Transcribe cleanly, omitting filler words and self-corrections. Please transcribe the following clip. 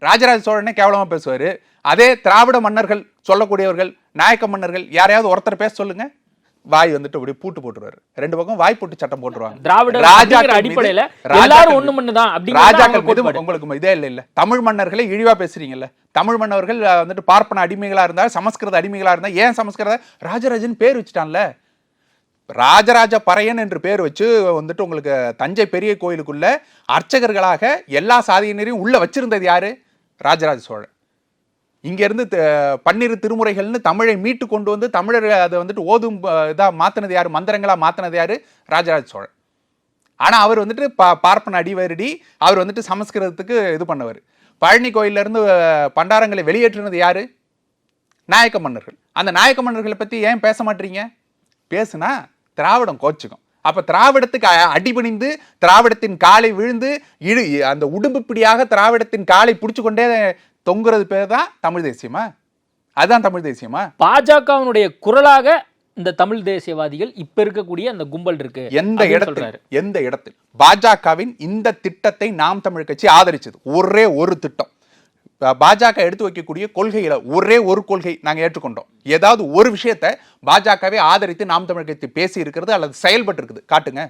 ராஜராஜ சோழனே கேவலமா பேசுவாரு. அதே திராவிட மன்னர்கள் சொல்லக்கூடியவர்கள், நாயக்க மன்னர்கள் யாரையாவது ஒருத்தர் பேச சொல்லுங்க, வாய் வந்துட்டு அப்படி பூட்டு போட்டுருவாரு. ரெண்டு பக்கம் வாய் போட்டு சட்டம் போட்டுருவாங்க. திராவிட அடிப்படையில எல்லாரும் ஒண்ணு மண்ணுதான் அப்படிங்கிற ராஜாக்கள் மீது உங்களுக்கு இதே இல்ல தமிழ் மன்னர்களை இழிவா பேசுறீங்கல்ல. தமிழ் மன்னர்கள் வந்துட்டு பார்ப்பன அடிமைகளா இருந்தா, சமஸ்கிருத அடிமைகளா இருந்தா, ஏன் சமஸ்கிருத ராஜராஜன் பேர் வச்சுட்டான்ல. ராஜராஜ பறையன் என்று பேர் வச்சு வந்துட்டு உங்களுக்கு தஞ்சை பெரிய கோயிலுக்குள்ள அர்ச்சகர்களாக எல்லா சாதியினரையும் உள்ள வச்சிருந்தது யாரு? ராஜராஜ சோழன். இங்க இருந்து பன்னிரு திருமுறைகள்னு தமிழை மீட்டு கொண்டு வந்து தமிழர் அதை வந்துட்டு ஓதும் இதா மாத்தினது யாரு? மந்திரங்களா மாத்தினது யாரு? ராஜராஜ சோழன். ஆனா அவர் வந்துட்டு பார்ப்பன அடிவருடி, அவர் வந்துட்டு சமஸ்கிருதத்துக்கு இது பண்ணவர். பழனி கோயில்ல இருந்து பண்டாரங்களை வெளியேற்றினது யாரு? நாயக்க மன்னர்கள். அந்த நாயக்க மன்னர்களை பத்தி ஏன் பேச மாட்டீங்க? பேசுனா திராவிடம் கோச்சுக்கும். அப்ப திராவிடத்துக்கு அடிபணிந்து திராவிடத்தின் காலை விழுந்து அந்த உடும்பு பிடியாக திராவிடத்தின் காலை பிடிச்சு கொண்டே தொங்குறது பேர் தான் தமிழ் தேசியமா? அதுதான் தமிழ் தேசியமா? பாஜகவினுடைய குரலாக இந்த தமிழ் தேசியவாதிகள் இப்ப இருக்கக்கூடிய அந்த கும்பல் இருக்கு. எந்த இடத்தில் பாஜகவின் இந்த திட்டத்தை நாம் தமிழ் கட்சி ஆதரிச்சது ஒரே ஒரு திட்டம். பாஜக எடுத்து வைக்கக்கூடிய கொள்கையில ஒரே ஒரு கொள்கை நாங்க ஏற்றுக்கொண்டோம். ஏதாவது ஒரு விஷயத்தை பாஜகவை ஆதரித்து நாம் தமிழ் கட்சி பேசி இருக்கிறது அல்லது செயல்பட்டு இருக்குது காட்டுங்க.